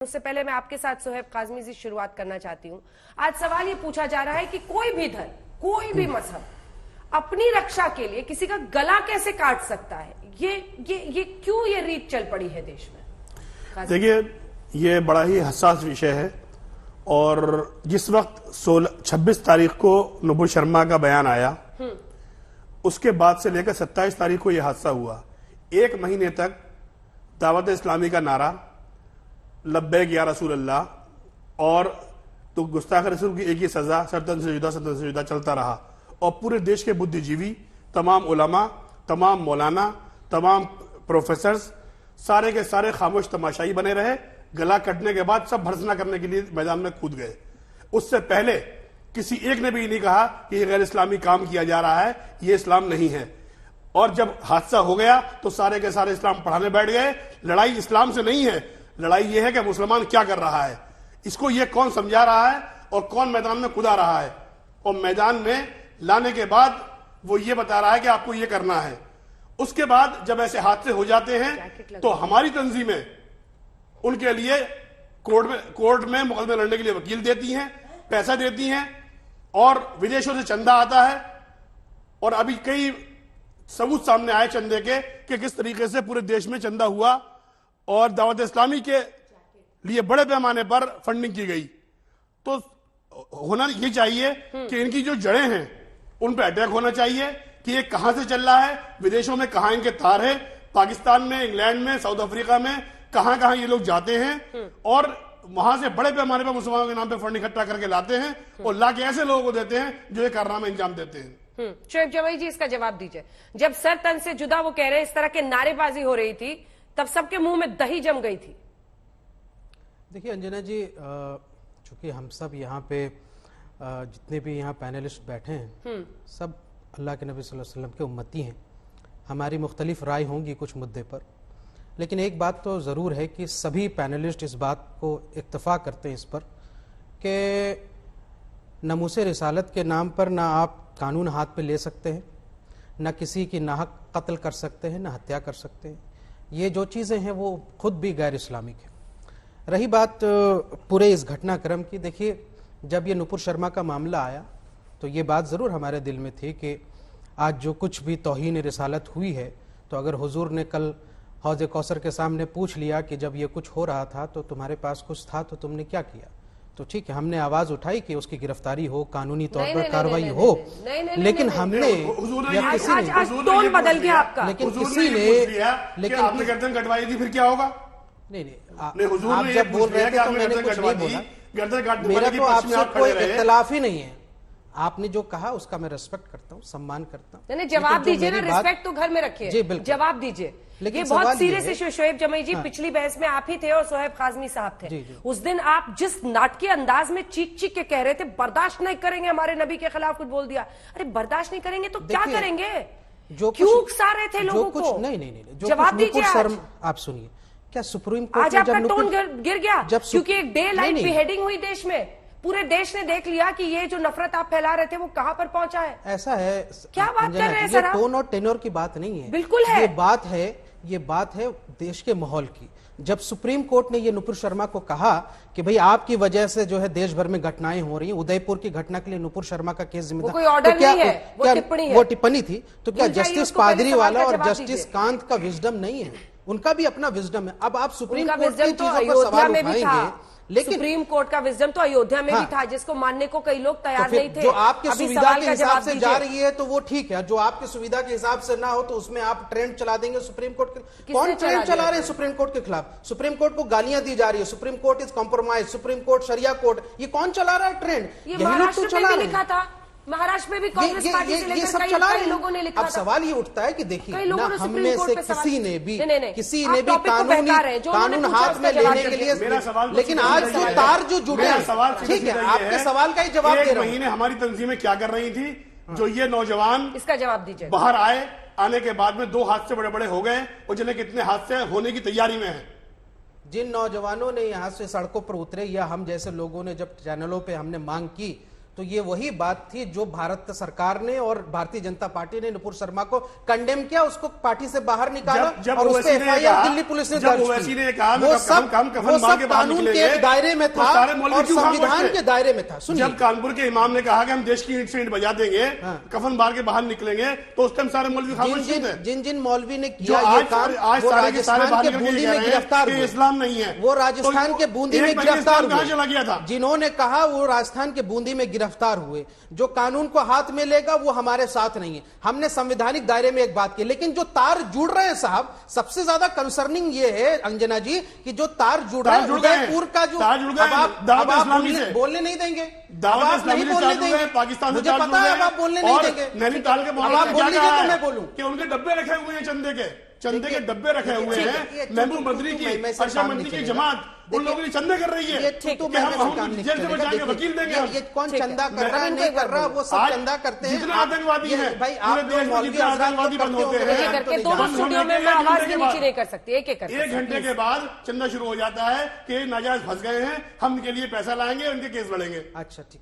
उससे पहले मैं आपके साथ सोहेब काज़मी से शुरुआत करना चाहती हूं। आज सवाल ये पूछा जा रहा है कि कोई भी धर्म, कोई भी मजहब अपनी रक्षा के लिए किसी का गला कैसे काट सकता है? ये क्यों ये रीत चल पड़ी है देश में? देखिए, ये बड़ा ही हसास विषय है और जिस वक्त 26 तारीख को नुपुर शर्मा का बयान आया, उसके बाद से लेकर 27 तारीख को यह हादसा हुआ। एक महीने तक दावत इस्लामी का नारा लब्बैक या रसूल अल्लाह और तो गुस्ताख रसूल की एक ही सजा सतन से जुदा चलता रहा और पूरे देश के बुद्धिजीवी, तमाम उलमा, तमाम मौलाना, तमाम प्रोफेसर्स सारे के सारे खामोश तमाशाई बने रहे। गला कटने के बाद सब भर्त्सना करने के लिए मैदान में कूद गए। उससे पहले किसी एक ने भी नहीं कहा कि यह गैर इस्लामी काम किया जा रहा है, यह इस्लाम नहीं है। और जब हादसा हो गया तो सारे के सारे इस्लाम पढ़ाने बैठ गए। लड़ाई इस्लाम से नहीं है, लड़ाई यह है कि मुसलमान क्या कर रहा है, इसको यह कौन समझा रहा है और कौन मैदान में कूदा रहा है। और मैदान में लाने के बाद वो ये बता रहा है कि आपको ये करना है। उसके बाद जब ऐसे हादसे हो जाते हैं तो हमारी तंजीमें उनके लिए कोर्ट में मुकदमे लड़ने के लिए वकील देती हैं, पैसा देती हैं और विदेशों से चंदा आता है। और अभी कई सबूत सामने आए चंदे के कि किस तरीके से पूरे देश में चंदा हुआ और दावत इस्लामी के लिए बड़े पैमाने पर फंडिंग की गई। तो होना ये चाहिए कि इनकी जो जड़ें हैं उन पर अटैक होना चाहिए कि ये कहां से चल रहा है, विदेशों में कहां इनके तार है, पाकिस्तान में, इंग्लैंड में, साउथ अफ्रीका में कहां कहां ये लोग जाते हैं और वहां से बड़े पैमाने पर मुसलमानों के नाम पे फंड इकट्ठा करके लाते हैं और लाके ऐसे लोगों को देते हैं जो ये कारनामे अंजाम देते हैं। शोएब जमाई जी, इसका जवाब दीजिए। जब सर तन से जुदा वो कह रहे हैं, इस तरह के नारेबाजी हो रही थी, तब सबके मुंह में दही जम गई थी। देखिए अंजना जी, चूंकि हम सब यहाँ पे जितने भी यहाँ पैनलिस्ट बैठे हैं सब अल्लाह के नबी सल्लल्लाहु अलैहि वसल्लम के उम्मती हैं। हमारी मुख्तलिफ राय होंगी कुछ मुद्दे पर, लेकिन एक बात तो ज़रूर है कि सभी पैनलिस्ट इस बात को इत्तफाक करते हैं इस पर कि नमूसे रिसालत के नाम पर ना आप कानून हाथ पे ले सकते हैं, ना किसी की नाहक कत्ल कर सकते हैं, ना हत्या कर सकते हैं। ये जो चीज़ें हैं वो खुद भी गैर इस्लामिक है। रही बात पूरे इस घटनाक्रम की, देखिए जब ये नुपुर शर्मा का मामला आया तो ये बात ज़रूर हमारे दिल में थी कि आज जो कुछ भी तौहीन रिसालत हुई है, तो अगर हुजूर ने कल हौज़ कौसर के सामने पूछ लिया कि जब ये कुछ हो रहा था तो तुम्हारे पास कुछ था तो तुमने क्या किया, तो ठीक है हमने आवाज उठाई कि उसकी गिरफ्तारी हो, कानूनी तौर पर कार्रवाई हो, लेकिन हमने या किसी ने टोन बदल गया आपका, लेकिन किसी ने लेकिन आपने गर्दन कटवाई थी, फिर क्या होगा? नहीं, आप जब बोल रहे थे तो मैंने कुछ नहीं बोला। मेरा तो आपसे कोई इख्तिलाफ ही नहीं है। आपने जो कहा उसका मैं रिस्पेक्ट करता हूँ, सम्मान करता हूँ। जवाब दीजिए ना, रिस्पेक्ट तो घर में रखिए। जी बिल्कुल, जवाब दीजिए। लेकिन बहुत सीरियस इशू। शोएब जमाई जी, पिछली बहस में आप ही थे और सोहेब काज़मी साहब थे। जी। उस दिन आप जिस नाटकीय अंदाज में चीख चीख के कह रहे थे, बर्दाश्त नहीं करेंगे, हमारे नबी के खिलाफ कुछ बोल दिया। अरे बर्दाश्त नहीं करेंगे तो क्या करेंगे? क्यों उकसा रहे थे लोगों को? नहीं, जवाब दीजिए। आप सुनिए, क्या सुप्रीम कोर्ट आज आपका टोन गिर गया क्योंकि एक डे लाइट बिहेडिंग हुई देश में? पूरे देश ने देख लिया कि ये जो नफरत आप फैला रहे थे वो कहां पर पहुंचा है। ऐसा है, क्या बात कर रहे हैं सर? टोन और टेनर की बात नहीं है, बिल्कुल है। ये बात है देश के माहौल की। जब सुप्रीम कोर्ट ने ये नुपुर शर्मा को कहा कि भाई आपकी वजह से जो है देश भर में घटनाएं हो रही हैं, उदयपुर की घटना के लिए नुपुर शर्मा का केस जिम्मेदार, कोई ऑर्डर नहीं है, वो टिप्पणी है। वो टिप्पणी थी, तो क्या जस्टिस पादरीवाला और जस्टिस कांत का विजडम नहीं है? उनका भी अपना विजडम है। अब आप सुप्रीम कोर्ट की चीजों पर सवाल उठाएंगे, लेकिन सुप्रीम कोर्ट का विजडम तो अयोध्या में भी था, जिसको मानने को कई लोग तैयार नहीं थे। जो आपकी सुविधा के हिसाब से जा रही है तो वो ठीक है, जो आपकी सुविधा के हिसाब से ना हो तो उसमें आप ट्रेंड चला देंगे सुप्रीम कोर्ट के। कौन ट्रेंड चला रहे हैं सुप्रीम कोर्ट के खिलाफ? सुप्रीम कोर्ट को गालियां दी जा रही है, supreme court is compromise, supreme court शरिया कोर्ट, ये कौन चला रहा है ट्रेंड? ये महाराष्ट्र में भी लिखा था, महाराष्ट्र में भी कांग्रेस पार्टी से लेकर कई लोगों ने लिखा। अब सवाल ये उठता है कि देखिए ना, हम में से किसी ने भी कानून हाथ में लेने के लिए, लेकिन आज जो तार जो जुड़े, ठीक है आपके सवाल का ही जवाब दे रहा हूं। महीने हमारी तंजीमें क्या कर रही थी जो ये नौजवान, इसका जवाब दीजिए। बाहर आने के बाद में 2 हादसे बड़े बड़े हो गए और जिन्हें कितने हादसे होने की तैयारी में है। जिन नौजवानों ने यहाँ से सड़कों पर उतरे या हम जैसे लोगों ने जब चैनलों पे हमने मांग की तो ये वही बात थी जो भारत सरकार ने और भारतीय जनता पार्टी ने नुपुर शर्मा को कंडेम किया, उसको पार्टी से बाहर निकाला जब और उस पे ओवैसी ने एफआईआर कहा- दिल्ली पुलिस ने जब दर्ज ओवैसी की। ने कहा वो सब कफन मार के बाहर कानून के निकलेंगे, दायरे में तो था सारे मौलवी और क्यों खामोश संविधान थे? के दायरे में था। सुनिए, जब कानपुर के इमाम ने कहा कि हम देश की ईंट से ईंट बजा देंगे, कफन बार के बाहर निकलेंगे, तो उस टाइम सारे मौलवी खामोश क्यों थे? जिन मौलवी ने जो किया ये काम, आज वो सारे के सारे राजस्थान बाहर के निकल के बूंदी कह में रहे हैं गिरफ्तार कि हुए। इस्लाम नहीं है। वो राजस्थान तो के बूंदी में एक गिरफ्तार इस्लाम कहाँ हुए। चला गया था? जिन्होंने कहा वो राजस्थान के बूंदी में गिरफ्तार हुए। जो कानून को हाथ में लेगा वो हमारे साथ नहीं है। हमने संवैधानिक दायरे में एक बात की, लेकिन जो तार जुड़ रहे हैं साहब, सबसे ज्यादा कंसर्निंग ये है अंजना जी कि जो तार जुड़ रहे हैं उदयपुर का जो तार जुड़ गए अब आप इस्लामी से। बोलने नहीं देंगे, दावत आप इस्लामी नहीं से बोलने चालू है, देंगे, पाकिस्तान से मुझे चालू पता है है, अब आप बोलने नहीं और देंगे। नैनीताल के अब मोहल्ले आप में बोल क्या लीजिए कहा तो मैं है बोलूं। कि उनके डब्बे रखे हुए हैं चंदे के डब्बे रखे हुए ठीक है, हैं। ये महबूब बद्री की मैं से अर्शा काम मंत्री नहीं की चलेगा। जमात उन लोगों के लिए चंदे कर रही है ये कि तो हम मैं काम हम नहीं जेल से चलेगा। बचा के देखिए, वकील देंगे हम। ये कौन ठीक है। चंदा कर रहा है नहीं कर रहा, वो सब आज चंदा करते हैं। जितने आप- आतंकवादी ये हैं, भाई पूरे आप देश में मौलवी जितने हजरात आतंकवादी तो बंद करते होते होंगे, हैं, ये करके करते दोनों नहीं बंद स्टूडियो होने में के मैं एक आवाज घंटे भी के नीचे बाद- नहीं कर सकती। एक कर एक घंटे के बाद चंदा शुरू हो जाता है कि नाजायज फंस गए हैं, हम इनके लिए पैसा लाएंगे, उनके केस बढ़ेंगे। अच्छा ठीक।